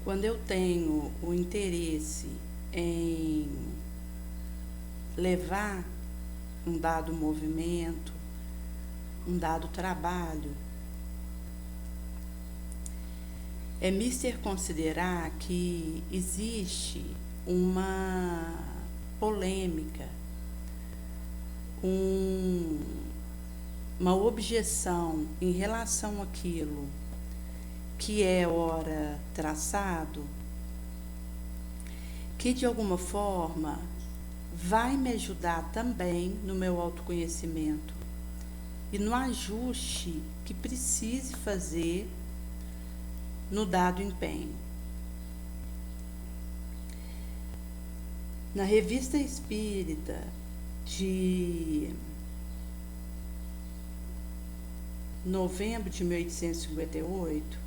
Quando eu tenho o interesse em levar um dado movimento, um dado trabalho, é mister considerar que existe uma polêmica, uma objeção em relação àquilo que é ora traçado, que de alguma forma vai me ajudar também no meu autoconhecimento e no ajuste que precise fazer no dado empenho. Na Revista Espírita de novembro de 1858,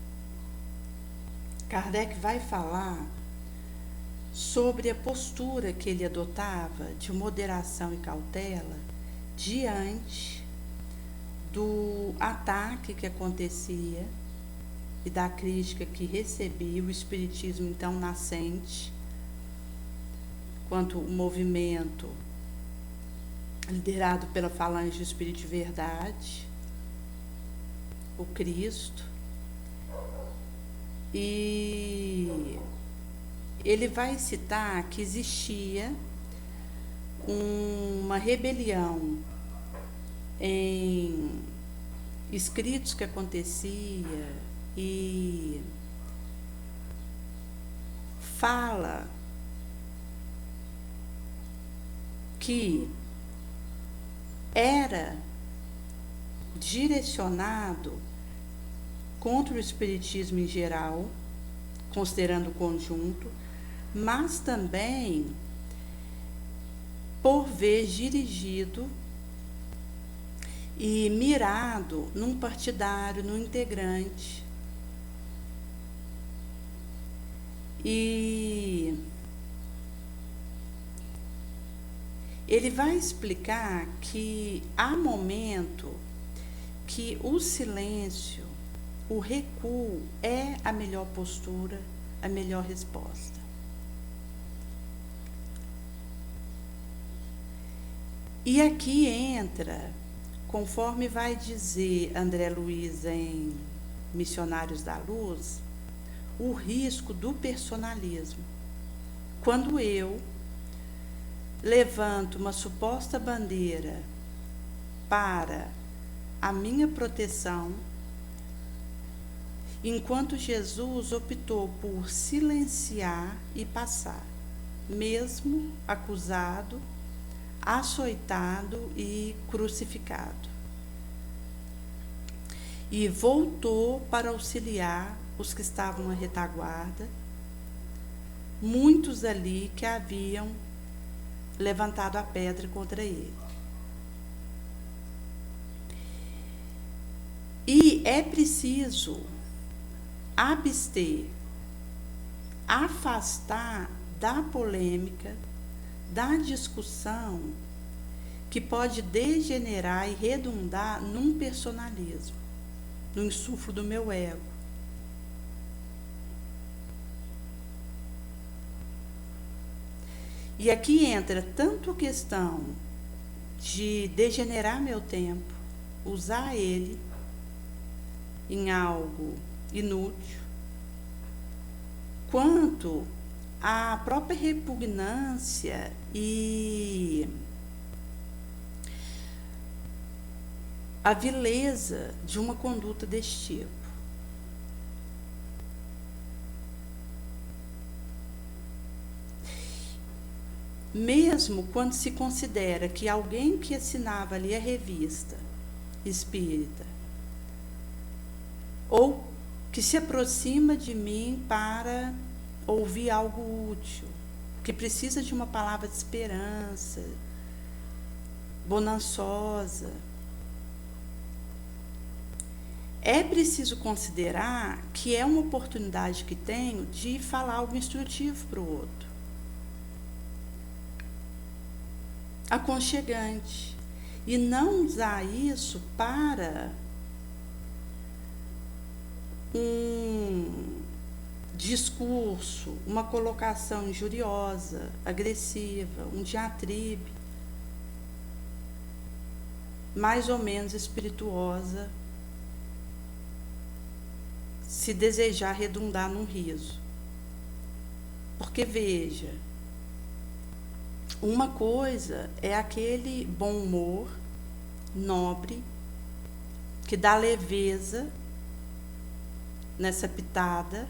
Kardec vai falar sobre a postura que ele adotava de moderação e cautela diante do ataque que acontecia e da crítica que recebia o espiritismo então nascente, quanto o movimento liderado pela Falange do Espírito de Verdade, o Cristo. E ele vai citar que existia uma rebelião em escritos que acontecia e fala que era direcionado contra o espiritismo em geral, considerando o conjunto, mas também por vezes dirigido e mirado num partidário, num integrante. E ele vai explicar que há momento que o silêncio, o recuo é a melhor postura, a melhor resposta. E aqui entra, conforme vai dizer André Luiz em Missionários da Luz, o risco do personalismo. Quando eu levanto uma suposta bandeira para a minha proteção, enquanto Jesus optou por silenciar e passar, mesmo acusado, açoitado e crucificado. E voltou para auxiliar os que estavam na retaguarda, muitos ali que haviam levantado a pedra contra ele. E é preciso abster, afastar da polêmica, da discussão que pode degenerar e redundar num personalismo, no insuflo do meu ego. E aqui entra tanto a questão de degenerar meu tempo, usar ele em algo inútil, quanto a própria repugnância e a vileza de uma conduta deste tipo. Mesmo quando se considera que alguém que assinava ali a revista espírita, ou que se aproxima de mim para ouvir algo útil, que precisa de uma palavra de esperança, bonançosa, é preciso considerar que é uma oportunidade que tenho de falar algo instrutivo para o outro, aconchegante, e não usar isso para um discurso, uma colocação injuriosa, agressiva, um diatribe, mais ou menos espirituosa, se desejar redundar num riso. Porque veja, uma coisa é aquele bom humor nobre que dá leveza nessa pitada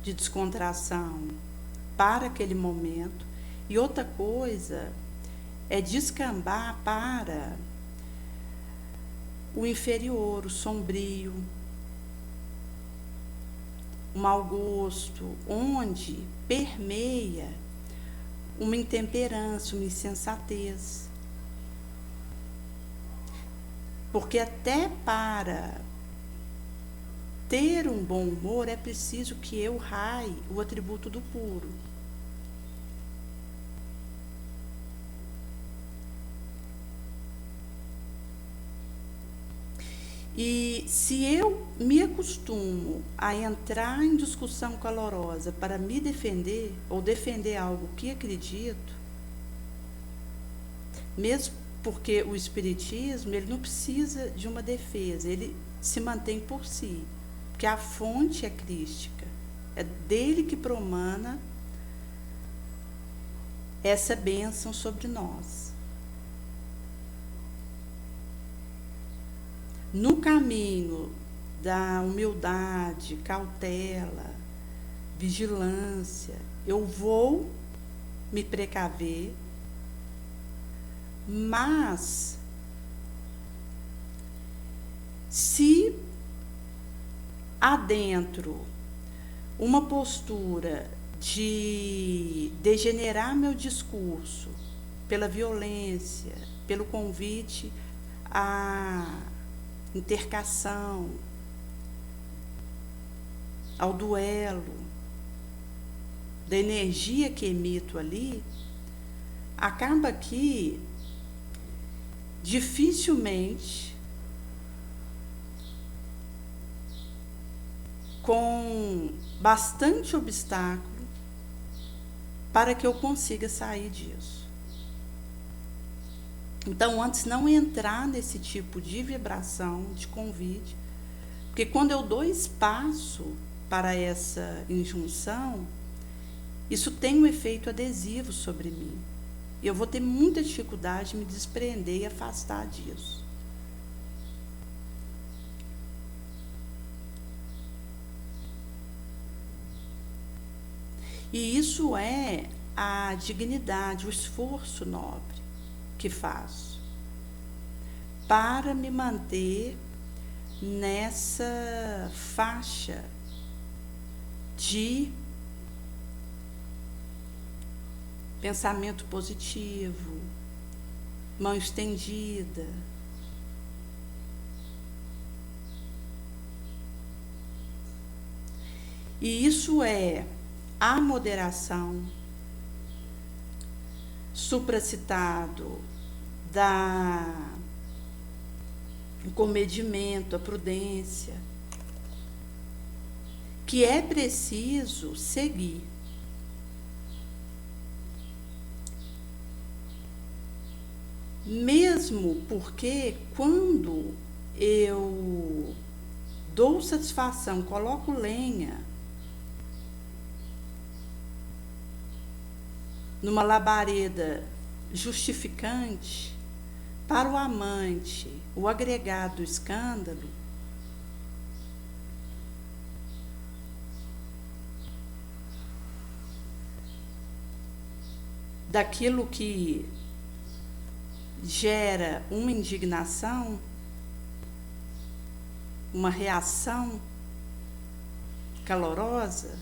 de descontração para aquele momento, e outra coisa é descambar para o inferior, o sombrio, o mau gosto, onde permeia uma intemperança, uma insensatez. Porque até para ter um bom humor é preciso que eu raie o atributo do puro. E se eu me acostumo a entrar em discussão calorosa para me defender ou defender algo que acredito, mesmo porque o espiritismo ele não precisa de uma defesa, ele se mantém por si, porque a fonte é crística, é dele que promana essa bênção sobre nós. No caminho da humildade, cautela, vigilância, eu vou me precaver, mas se adentro uma postura de degenerar meu discurso pela violência, pelo convite à intercação, ao duelo, da energia que emito ali, acaba que dificilmente, com bastante obstáculo, para que eu consiga sair disso. Então, antes não entrar nesse tipo de vibração, de convite, porque quando eu dou espaço para essa injunção, isso tem um efeito adesivo sobre mim. E eu vou ter muita dificuldade de me desprender e afastar disso. E isso é a dignidade, o esforço nobre que faço para me manter nessa faixa de pensamento positivo, mão estendida. E isso é a moderação, supracitado, o comedimento, a prudência, que é preciso seguir. Mesmo porque quando eu dou satisfação, coloco lenha numa labareda justificante para o amante, o agregado do escândalo, daquilo que gera uma indignação, uma reação calorosa,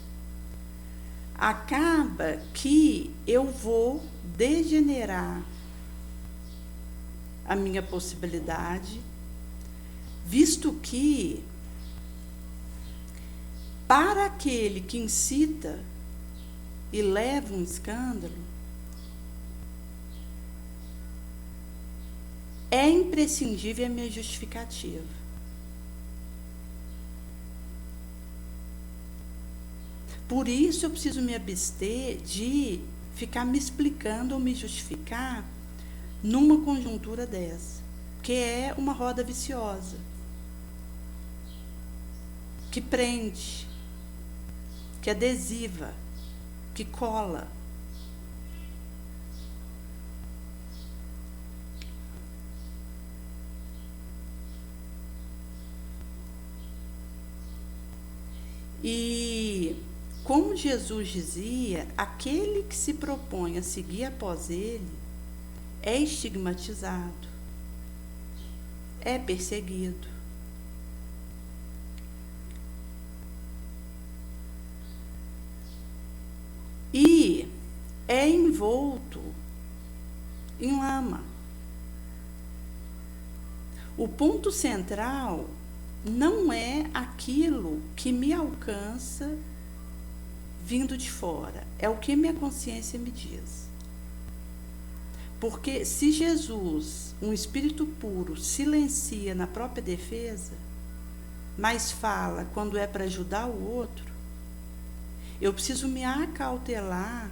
acaba que eu vou degenerar a minha possibilidade, visto que para aquele que incita e leva um escândalo, é imprescindível a minha justificativa. Por isso eu preciso me abster de ficar me explicando ou me justificar numa conjuntura dessa, que é uma roda viciosa, que prende, que adesiva, que cola. E, como Jesus dizia, aquele que se propõe a seguir após ele é estigmatizado, é perseguido. E é envolto em lama. O ponto central não é aquilo que me alcança vindo de fora, é o que minha consciência me diz. Porque se Jesus, um espírito puro, silencia na própria defesa, mas fala quando é para ajudar o outro, eu preciso me acautelar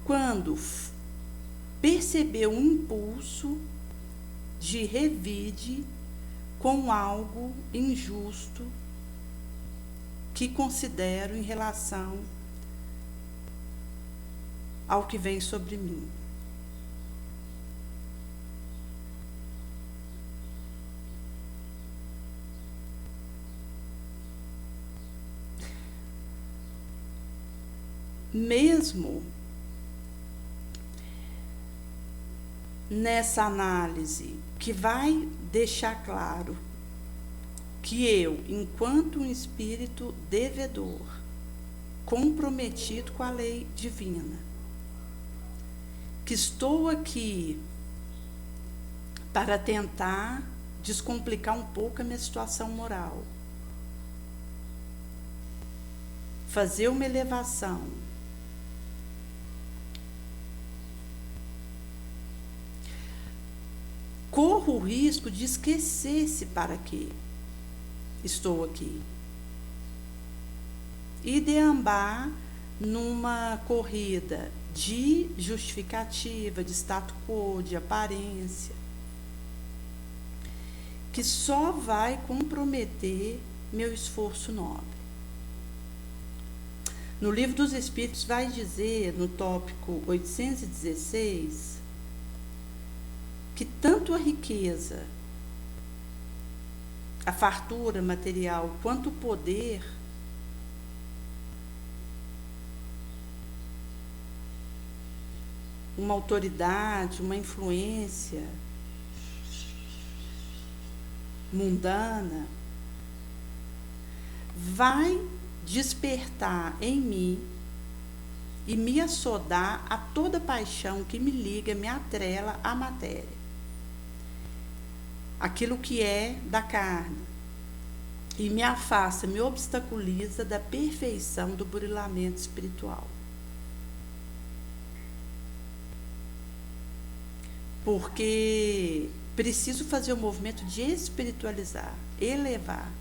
quando perceber um impulso de revide com algo injusto que considero em relação ao que vem sobre mim. Mesmo nessa análise que vai deixar claro que eu, enquanto um espírito devedor, comprometido com a lei divina, que estou aqui para tentar descomplicar um pouco a minha situação moral, fazer uma elevação, corro o risco de esquecer-se para quê estou aqui e deambar numa corrida de justificativa, de status quo, de aparência, que só vai comprometer meu esforço nobre. No Livro dos Espíritos vai dizer, no tópico 816, que tanto a riqueza, a fartura material, quanto o poder uma autoridade, uma influência mundana vai despertar em mim e me assodar a toda paixão que me liga, me atrela à matéria. Aquilo que é da carne, e me afasta, me obstaculiza da perfeição do burilamento espiritual. Porque preciso fazer o movimento de espiritualizar, elevar.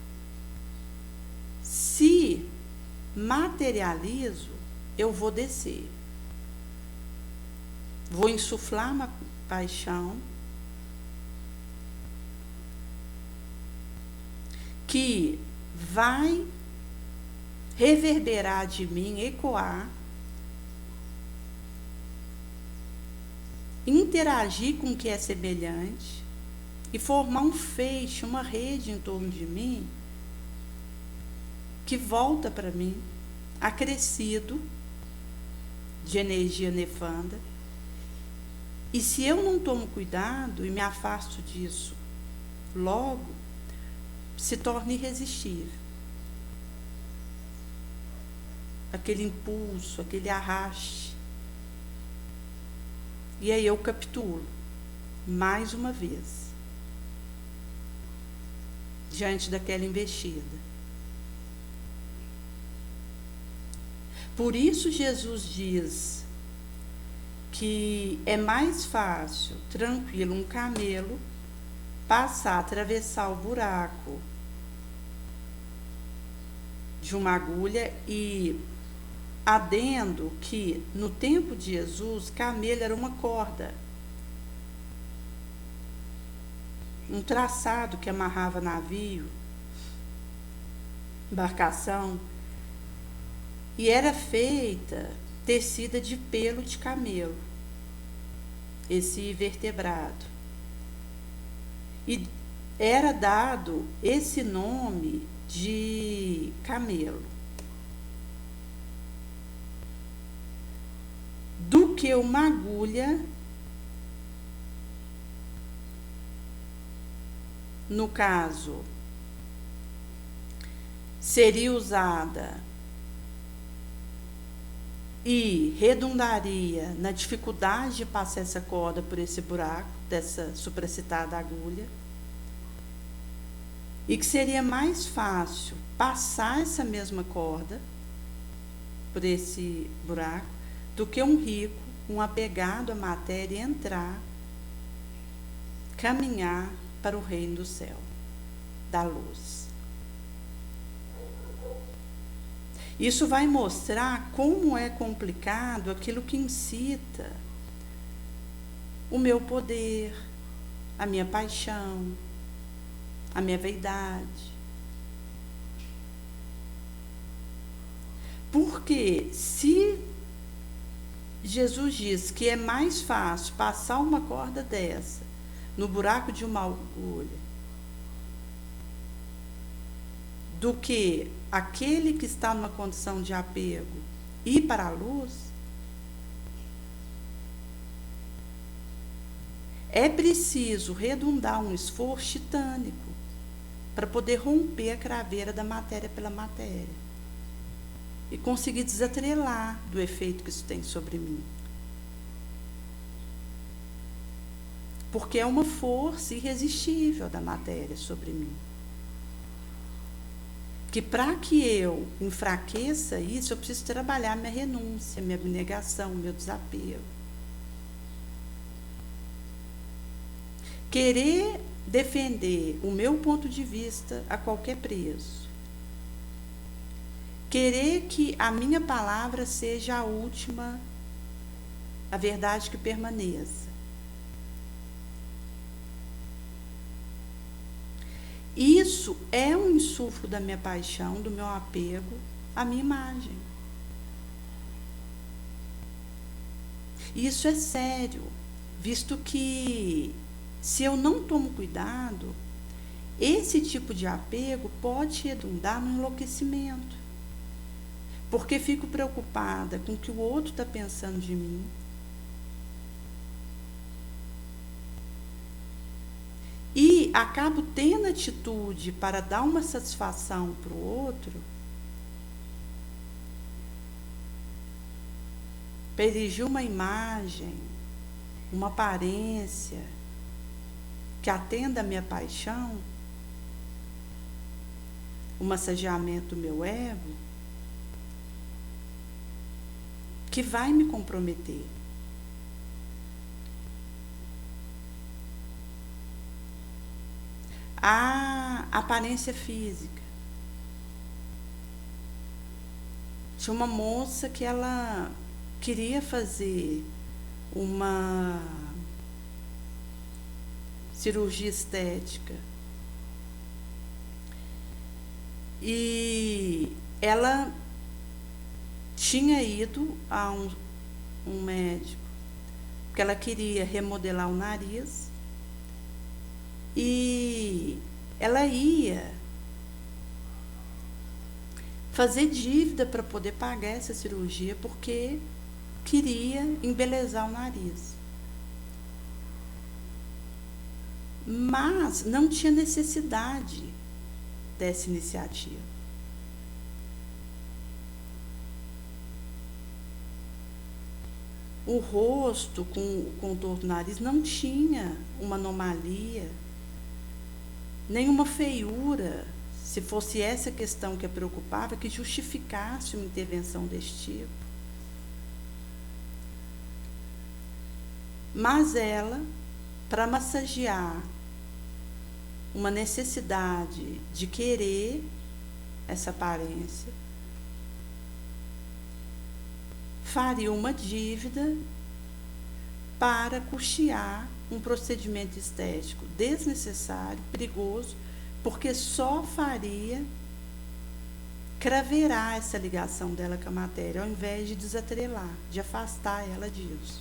Se materializo, eu vou descer. Vou insuflar uma paixão que vai reverberar de mim, ecoar, interagir com o que é semelhante e formar um feixe, uma rede em torno de mim que volta para mim acrescido de energia nefanda. E se eu não tomo cuidado e me afasto disso logo, se torna irresistível. Aquele impulso, aquele arraste. E aí eu capitulo, mais uma vez, diante daquela investida. Por isso Jesus diz que é mais fácil, tranquilo, um camelo passar, atravessar o buraco de uma agulha, e adendo que no tempo de Jesus, camelo era uma corda, um traçado que amarrava navio, embarcação, e era feita, tecida de pelo de camelo, esse vertebrado. E era dado esse nome de camelo. Do que uma agulha, no caso, seria usada e redundaria na dificuldade de passar essa corda por esse buraco dessa supracitada agulha, e que seria mais fácil passar essa mesma corda por esse buraco do que um rico, um apegado à matéria, entrar, caminhar para o reino do céu, da luz. Isso vai mostrar como é complicado aquilo que incita o meu poder, a minha paixão, a minha vaidade. Porque se Jesus diz que é mais fácil passar uma corda dessa no buraco de uma agulha do que aquele que está numa condição de apego ir para a luz, é preciso redundar um esforço titânico para poder romper a craveira da matéria pela matéria e conseguir desatrelar do efeito que isso tem sobre mim. Porque é uma força irresistível da matéria sobre mim. Que para que eu enfraqueça isso, eu preciso trabalhar minha renúncia, minha abnegação, meu desapego. Querer defender o meu ponto de vista a qualquer preço. Querer que a minha palavra seja a última, a verdade que permaneça. Isso é um insuflo da minha paixão, do meu apego à minha imagem. Isso é sério, visto que, se eu não tomo cuidado, esse tipo de apego pode redundar no enlouquecimento. Porque fico preocupada com o que o outro está pensando de mim. E acabo tendo atitude para dar uma satisfação para o outro, para erigir uma imagem, uma aparência que atenda a minha paixão, o massageamento do meu ego, que vai me comprometer. A aparência física. Tinha uma moça que ela queria fazer uma cirurgia estética. E ela tinha ido a um médico, porque ela queria remodelar o nariz. E ela ia fazer dívida para poder pagar essa cirurgia, porque queria embelezar o nariz. Mas não tinha necessidade dessa iniciativa. O rosto com o contorno do nariz não tinha uma anomalia, nenhuma feiura, se fosse essa questão que a preocupava, que justificasse uma intervenção desse tipo. Mas ela, para massagear uma necessidade de querer essa aparência, faria uma dívida para custear um procedimento estético desnecessário, perigoso, porque só faria craveirar essa ligação dela com a matéria, ao invés de desatrelar, de afastar ela disso.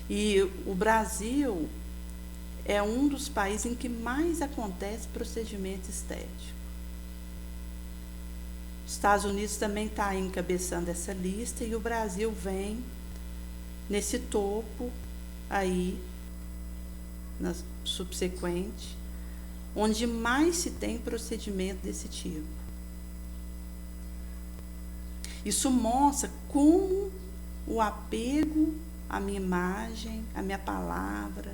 E o Brasil é um dos países em que mais acontece procedimento estético. Os Estados Unidos também está encabeçando essa lista e o Brasil vem nesse topo aí, na subsequente, onde mais se tem procedimento desse tipo. Isso mostra como o apego à minha imagem, à minha palavra,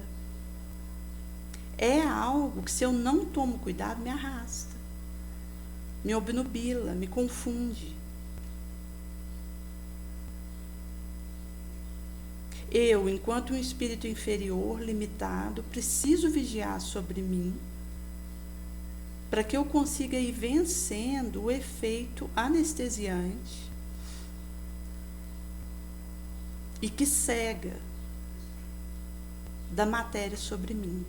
é algo que, se eu não tomo cuidado, me arrasta, me obnubila, me confunde. Eu, enquanto um espírito inferior, limitado, preciso vigiar sobre mim para que eu consiga ir vencendo o efeito anestesiante e que cega da matéria sobre mim.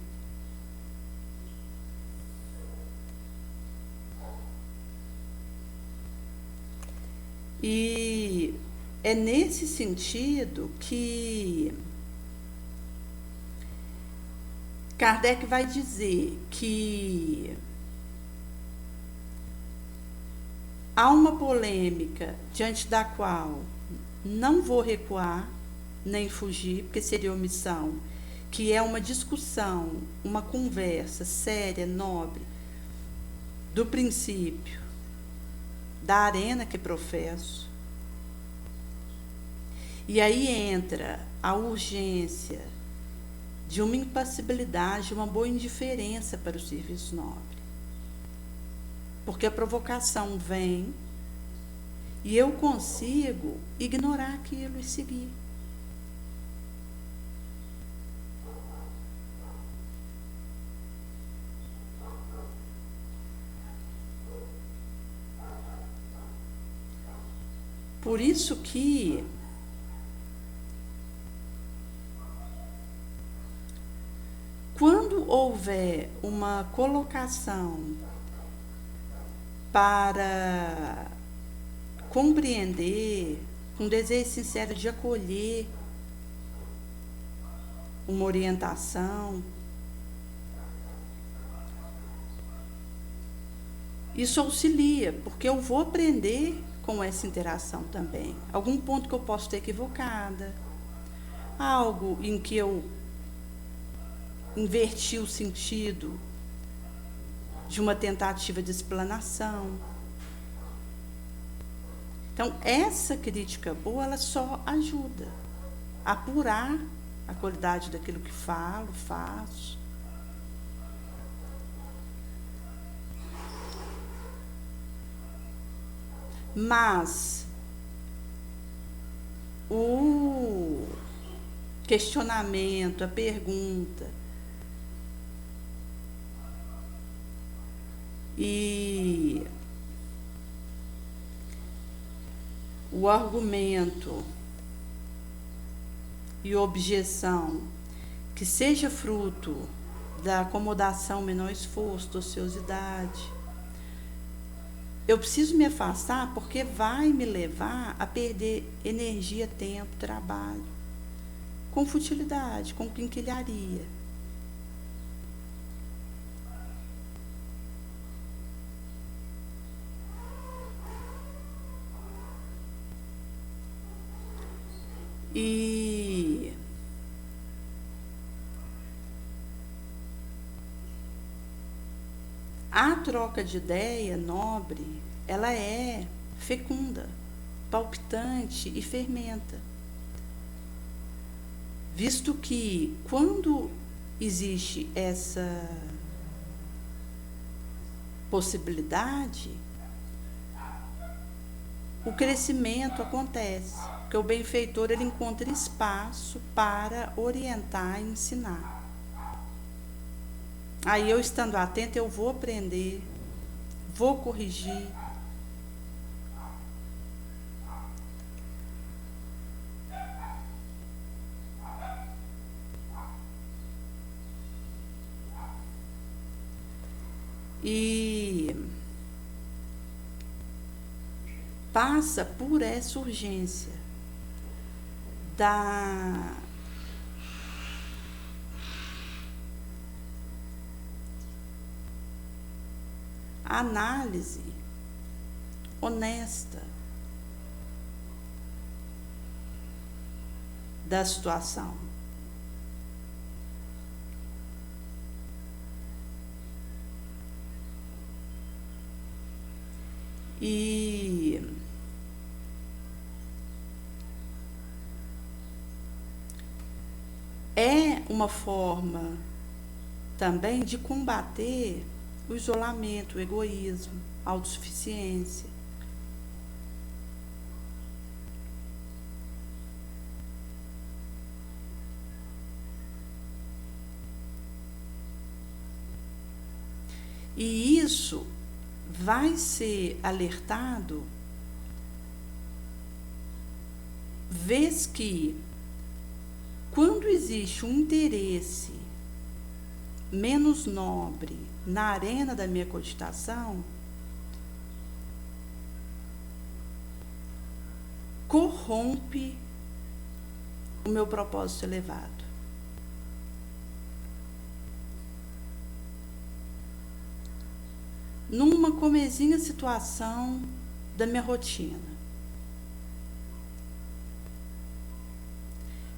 E é nesse sentido que Kardec vai dizer que há uma polêmica diante da qual não vou recuar nem fugir, porque seria omissão, que é uma discussão, uma conversa séria, nobre, do princípio da arena que professo. E aí entra a urgência de uma impassibilidade, uma boa indiferença para o serviço nobre. Porque a provocação vem e eu consigo ignorar aquilo e seguir. Por isso que quando houver uma colocação para compreender, com desejo sincero de acolher uma orientação, isso auxilia, porque eu vou aprender com essa interação também. Algum ponto que eu posso ter equivocada, algo em que eu inverti o sentido de uma tentativa de explanação. Então, essa crítica boa, ela só ajuda a apurar a qualidade daquilo que falo, faço. Mas o questionamento, a pergunta e o argumento e objeção que seja fruto da acomodação, menor esforço, ociosidade, eu preciso me afastar, porque vai me levar a perder energia, tempo, trabalho, com futilidade, com quinquilharia. E a troca de ideia nobre, ela é fecunda, palpitante e fermenta. Visto que, quando existe essa possibilidade, o crescimento acontece, porque o benfeitor, ele encontra espaço para orientar e ensinar. Aí eu estando atenta, eu vou aprender, vou corrigir. E passa por essa urgência da análise honesta da situação. E é uma forma também de combater o isolamento, o egoísmo, a autossuficiência. E isso vai ser alertado vez que, quando existe um interesse menos nobre na arena da minha cogitação, corrompe o meu propósito elevado. Numa comezinha situação da minha rotina,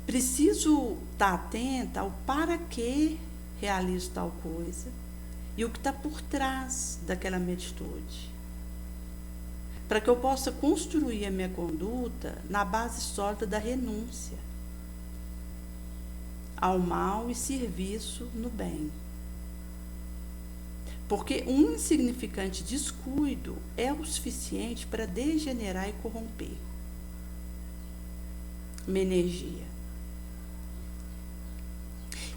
preciso estar atenta ao para que realizo tal coisa e o que está por trás daquela minha atitude, para que eu possa construir a minha conduta na base sólida da renúncia ao mal e serviço no bem. Porque um insignificante descuido é o suficiente para degenerar e corromper minha energia.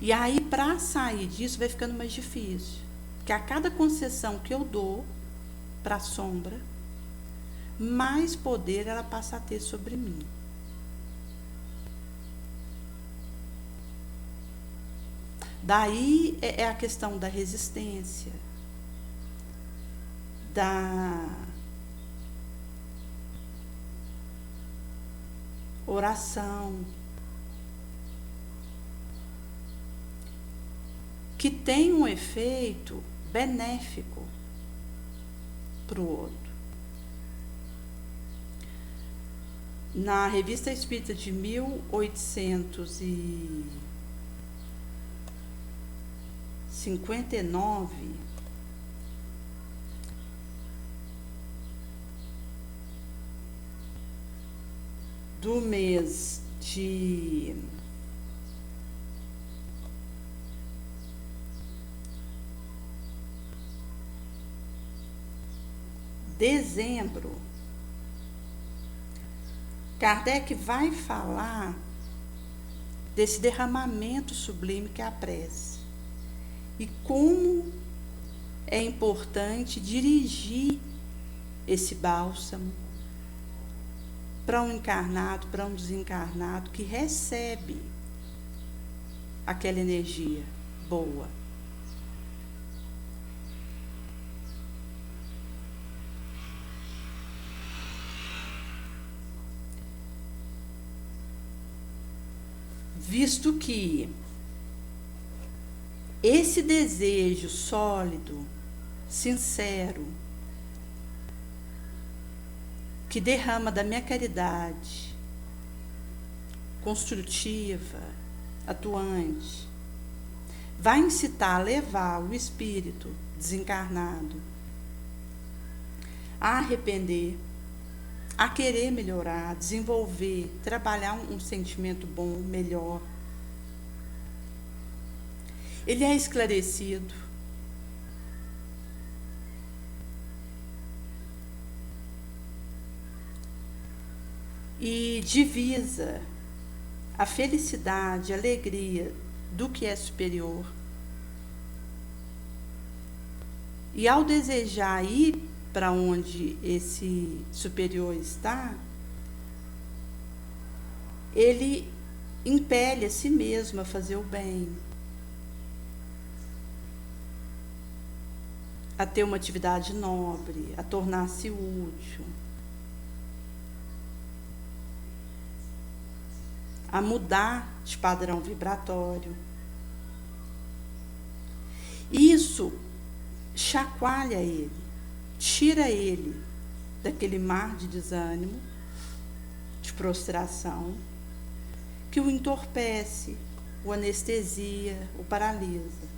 E aí, para sair disso, vai ficando mais difícil. Porque a cada concessão que eu dou para a sombra, mais poder ela passa a ter sobre mim. Daí é a questão da resistência, da oração, que tem um efeito benéfico para o outro. Na Revista Espírita de 1859, do mês de dezembro, Kardec vai falar desse derramamento sublime que é a prece e como é importante dirigir esse bálsamo para um encarnado, para um desencarnado que recebe aquela energia boa. Visto que esse desejo sólido, sincero, que derrama da minha caridade, construtiva, atuante, vai incitar a levar o espírito desencarnado a arrepender, a querer melhorar, a desenvolver, trabalhar um sentimento bom, melhor. Ele é esclarecido. E divisa a felicidade, a alegria do que é superior E ao desejar ir para onde esse superior está, ele impele a si mesmo a fazer o bem, a ter uma atividade nobre, a tornar-se útil, a mudar de padrão vibratório. Isso chacoalha ele, tira ele daquele mar de desânimo, de prostração, que o entorpece, o anestesia, o paralisa.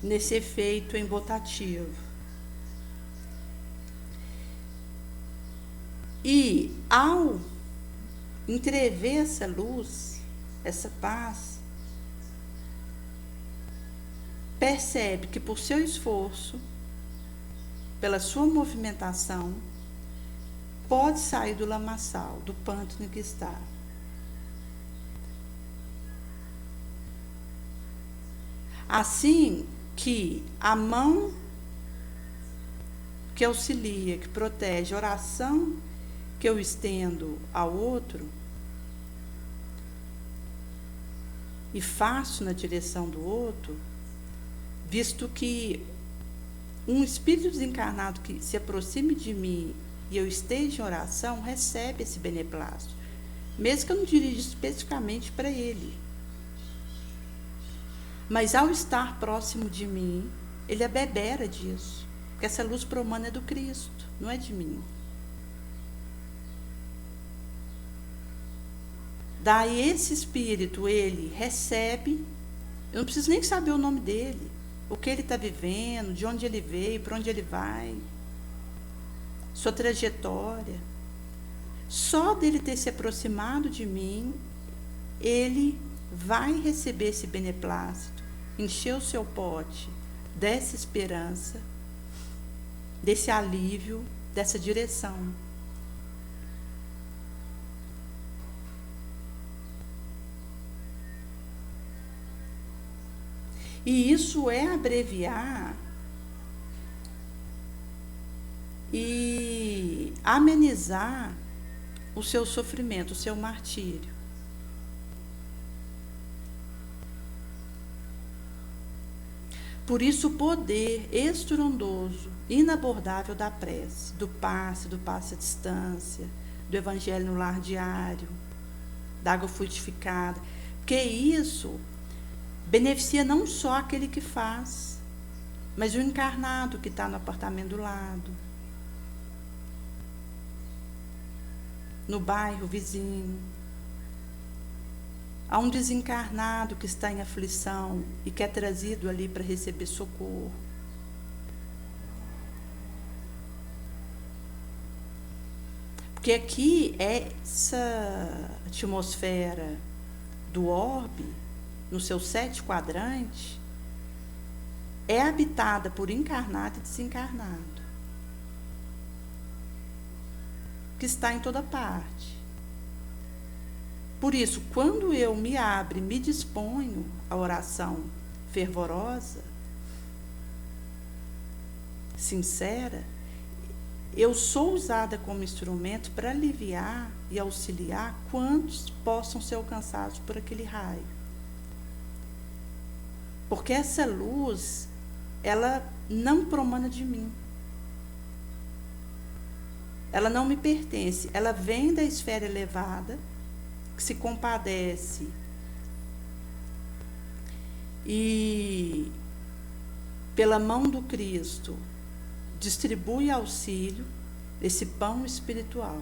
Nesse efeito embotativo. E ao entrever essa luz, essa paz, percebe que por seu esforço, pela sua movimentação, pode sair do lamaçal, do pântano que está. Assim que a mão que auxilia, que protege, a oração que eu estendo ao outro e faço na direção do outro, visto que um espírito desencarnado que se aproxime de mim e eu esteja em oração, recebe esse beneplácito, mesmo que eu não dirija especificamente para ele. Mas ao estar próximo de mim, ele abebera disso, porque essa luz promana é do Cristo, não é de mim. Daí esse espírito, ele recebe, eu não preciso nem saber o nome dele, o que ele está vivendo, de onde ele veio, para onde ele vai, sua trajetória. Só dele ter se aproximado de mim, ele vai receber esse beneplácito, encher o seu pote dessa esperança, desse alívio, dessa direção. E isso é abreviar e amenizar o seu sofrimento, o seu martírio. Por isso o poder estrondoso, inabordável da prece, do passe à distância, do evangelho no lar diário, da água frutificada, porque isso beneficia não só aquele que faz, mas o encarnado que está no apartamento do lado, no bairro vizinho. Há um desencarnado que está em aflição e que é trazido ali para receber socorro. Porque aqui essa atmosfera do orbe, no seu 7 quadrantes, é habitada por encarnado e desencarnado, que está em toda parte. Por isso, quando eu me abro, me disponho à oração fervorosa, sincera, eu sou usada como instrumento para aliviar e auxiliar quantos possam ser alcançados por aquele raio. Porque essa luz, ela não promana de mim. Ela não me pertence. Ela vem da esfera elevada, que se compadece e, pela mão do Cristo, distribui auxílio, esse pão espiritual.